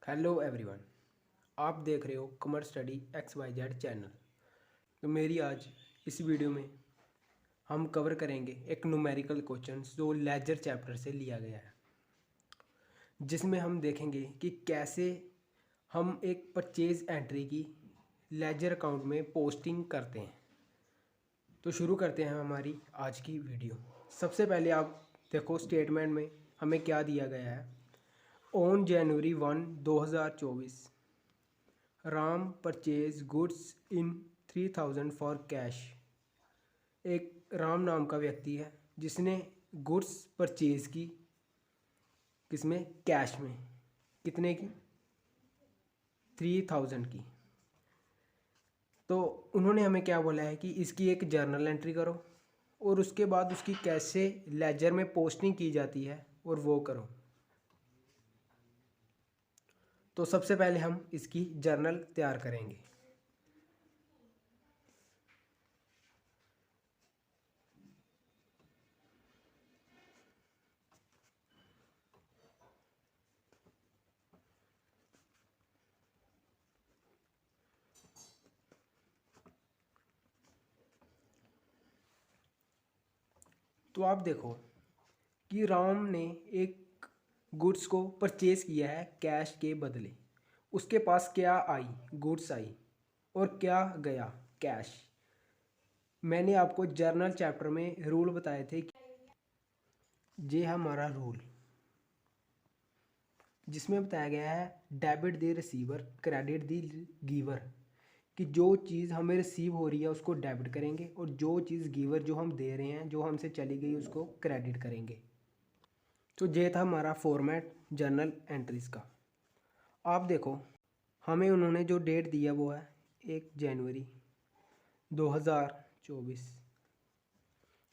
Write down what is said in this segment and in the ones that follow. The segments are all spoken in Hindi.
हेलो एवरीवन, आप देख रहे हो कॉमर्स स्टडी XYZ चैनल। तो मेरी आज इस वीडियो में हम कवर करेंगे एक न्यूमेरिकल क्वेश्चन जो लेजर चैप्टर से लिया गया है, जिसमें हम देखेंगे कि कैसे हम एक परचेज एंट्री की लेजर अकाउंट में पोस्टिंग करते हैं। तो शुरू करते हैं हमारी आज की वीडियो। सबसे पहले आप देखो स्टेटमेंट में हमें क्या दिया गया है। On January 1, 2024 Ram purchase goods in 3000 for cash. एक राम नाम का व्यक्ति है जिसने गुड्स परचेज की, किसमें? कैश में। कितने की? 3000 की। तो उन्होंने हमें क्या बोला है कि इसकी एक जर्नल एंट्री करो और उसके बाद उसकी कैसे लेजर में पोस्टिंग की जाती है और वो करो। तो सबसे पहले हम इसकी जर्नल तैयार करेंगे। तो आप देखो कि राम ने एक गुड्स को परचेज किया है कैश के बदले। उसके पास क्या आई? गुड्स आई। और क्या गया? कैश। मैंने आपको जर्नल चैप्टर में रूल बताए थे कि ये हमारा रूल, जिसमें बताया गया है debit the receiver credit the giver, कि जो चीज़ हमें रिसीव हो रही है उसको डेबिट करेंगे और जो चीज़ गिवर जो हम दे रहे हैं, जो हमसे चली गई, उसको क्रेडिट करेंगे। तो ये था हमारा फॉर्मेट जर्नल एंट्रीज़ का। आप देखो हमें उन्होंने जो डेट दिया वो है 1 जनवरी 2024।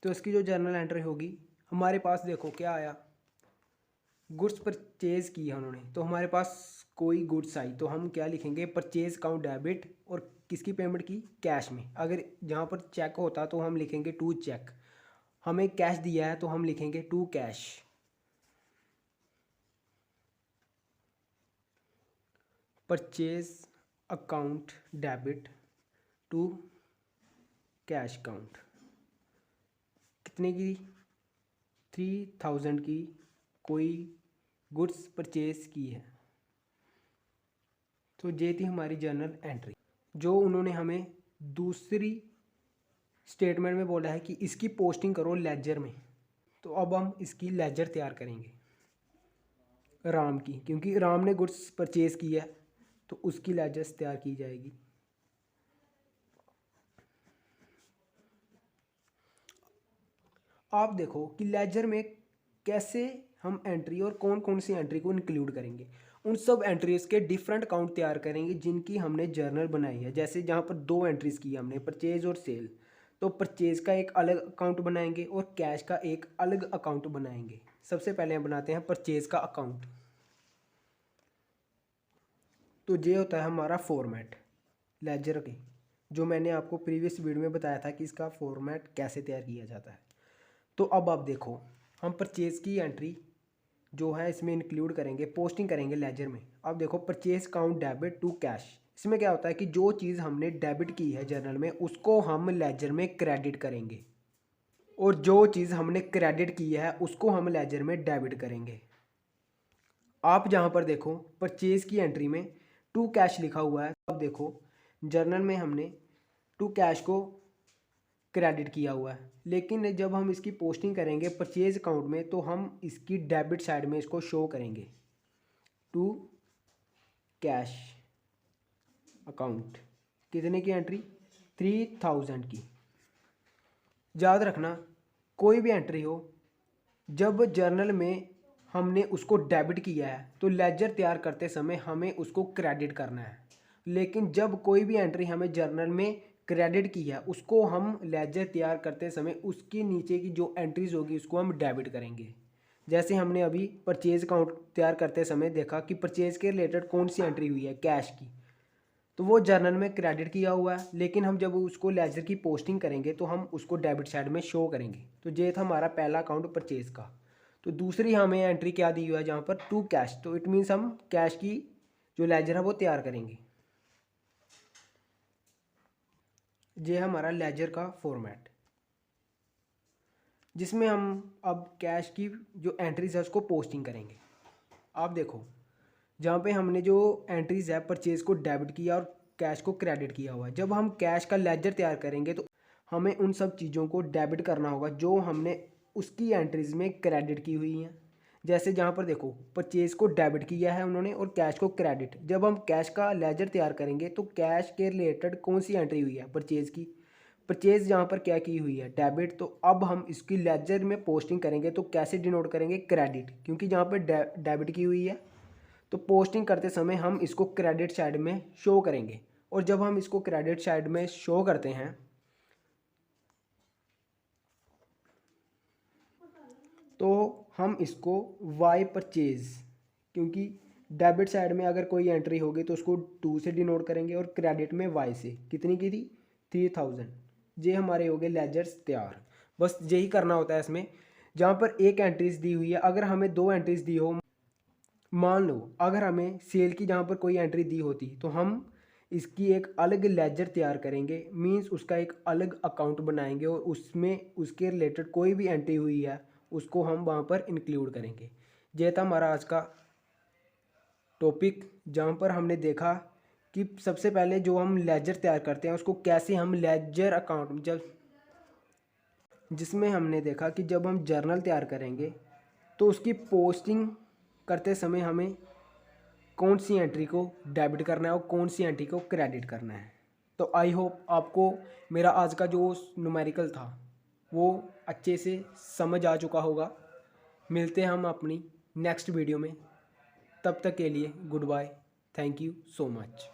तो इसकी जो जर्नल एंट्री होगी, हमारे पास देखो क्या आया, गुड्स परचेज की है उन्होंने, तो हमारे पास कोई गुड्स आई तो हम क्या लिखेंगे? Purchase account debit. और किसकी पेमेंट की? कैश में। अगर जहाँ पर चेक होता तो हम लिखेंगे टू चेक। हमें कैश दिया है तो हम लिखेंगे to cash. Purchase account debit to cash account. कितने की? 3000 की कोई गुड्स परचेज की है। तो ये थी हमारी जर्नल एंट्री। जो उन्होंने हमें दूसरी स्टेटमेंट में बोला है कि इसकी पोस्टिंग करो लेजर में। तो अब हम इसकी लेजर तैयार करेंगे राम की, क्योंकि राम ने गुड्स परचेज की है तो उसकी लेजर तैयार की जाएगी। आप देखो कि लेजर में कैसे हम एंट्री और कौन कौन सी एंट्री को इंक्लूड करेंगे। उन सब एंट्रीज के डिफरेंट अकाउंट तैयार करेंगे जिनकी हमने जर्नल बनाई है। जैसे जहाँ पर दो एंट्रीज की हमने, परचेज और सेल, तो परचेज का एक अलग अकाउंट बनाएंगे और कैश का एक अलग अकाउंट बनाएंगे। सबसे पहले हम बनाते हैं परचेज का अकाउंट। तो ये होता है हमारा फॉर्मेट लेजर के, जो मैंने आपको प्रीवियस वीडियो में बताया था कि इसका फॉर्मेट कैसे तैयार किया जाता है। तो अब आप देखो हम परचेज़ की एंट्री जो है इसमें इंक्लूड करेंगे, पोस्टिंग करेंगे लेजर में। अब देखो purchase account debit to cash. इसमें क्या होता है कि जो चीज़ हमने डेबिट की है जर्नल में, उसको हम लेजर में क्रेडिट करेंगे और जो चीज़ हमने क्रेडिट की है उसको हम लेजर में डेबिट करेंगे। आप जहाँ पर देखो परचेज की एंट्री में टू कैश लिखा हुआ है, अब देखो जर्नल में हमने टू कैश को क्रेडिट किया हुआ है, लेकिन जब हम इसकी पोस्टिंग करेंगे परचेज अकाउंट में तो हम इसकी डेबिट साइड में इसको शो करेंगे टू कैश अकाउंट। कितने की एंट्री? 3000 की। याद रखना कोई भी एंट्री हो, जब जर्नल में हमने उसको डेबिट किया है तो लेजर तैयार करते समय हमें उसको क्रेडिट करना है। लेकिन जब कोई भी एंट्री हमें जर्नल में क्रेडिट की है, उसको हम लेजर तैयार करते समय उसके नीचे की जो एंट्रीज होगी उसको हम डेबिट करेंगे। जैसे हमने अभी परचेज अकाउंट तैयार करते समय देखा कि परचेज के रिलेटेड कौन सी एंट्री हुई है, कैश की, तो वो जर्नल में क्रेडिट किया हुआ है, लेकिन हम जब उसको लेजर की पोस्टिंग करेंगे तो हम उसको डेबिट साइड में शो करेंगे। तो ये था हमारा पहला अकाउंट परचेज का। तो दूसरी हमें एंट्री क्या दी हुआ है जहाँ पर टू कैश, तो इट मीन्स हम कैश की जो लेजर है वो तैयार करेंगे। ये है हमारा लेजर का फॉर्मेट, जिसमें हम अब कैश की जो एंट्रीज है उसको पोस्टिंग करेंगे। आप देखो जहाँ पे हमने जो एंट्रीज है परचेज को डेबिट किया और कैश को क्रेडिट किया हुआ है। जब हम कैश का लेजर तैयार करेंगे तो हमें उन सब चीज़ों को डेबिट करना होगा जो हमने उसकी एंट्रीज में क्रेडिट की हुई हैं। जैसे जहाँ पर देखो परचेज को डेबिट किया है उन्होंने और कैश को क्रेडिट। जब हम कैश का लेजर तैयार करेंगे तो कैश के रिलेटेड कौन सी एंट्री हुई है, परचेज की। परचेज जहाँ पर क्या की हुई है, डेबिट। तो अब हम इसकी लेजर में पोस्टिंग करेंगे तो कैसे डिनोट करेंगे, क्रेडिट, क्योंकि जहाँ पर डेबिट की हुई है तो पोस्टिंग करते समय हम इसको क्रेडिट साइड में शो करेंगे। और जब हम इसको क्रेडिट साइड में शो करते हैं तो हम इसको वाई परचेज, क्योंकि डेबिट साइड में अगर कोई एंट्री होगी तो उसको 2 से डिनोट करेंगे और क्रेडिट में वाई से। कितनी की थी, 3000। ये हमारे हो गए लेजर्स तैयार। बस यही करना होता है इसमें। जहाँ पर एक एंट्रीज दी हुई है, अगर हमें 2 एंट्रीज दी हो, मान लो अगर हमें सेल की जहाँ पर कोई एंट्री दी होती तो हम इसकी एक अलग लेजर तैयार करेंगे, मींस उसका एक अलग अकाउंट बनाएंगे और उसमें उसके रिलेटेड कोई भी एंट्री हुई है उसको हम वहाँ पर इंक्लूड करेंगे। ये था हमारा आज का टॉपिक, जहाँ पर हमने देखा कि सबसे पहले जो हम लेजर तैयार करते हैं उसको कैसे हम लेजर अकाउंट, जिसमें हमने देखा कि जब हम जर्नल तैयार करेंगे तो उसकी पोस्टिंग करते समय हमें कौन सी एंट्री को डेबिट करना है और कौन सी एंट्री को क्रेडिट करना है। तो आई होप आपको मेरा आज का जो न्यूमेरिकल था वो अच्छे से समझ आ चुका होगा। मिलते हैं हम अपनी नेक्स्ट वीडियो में, तब तक के लिए goodbye, thank you so much.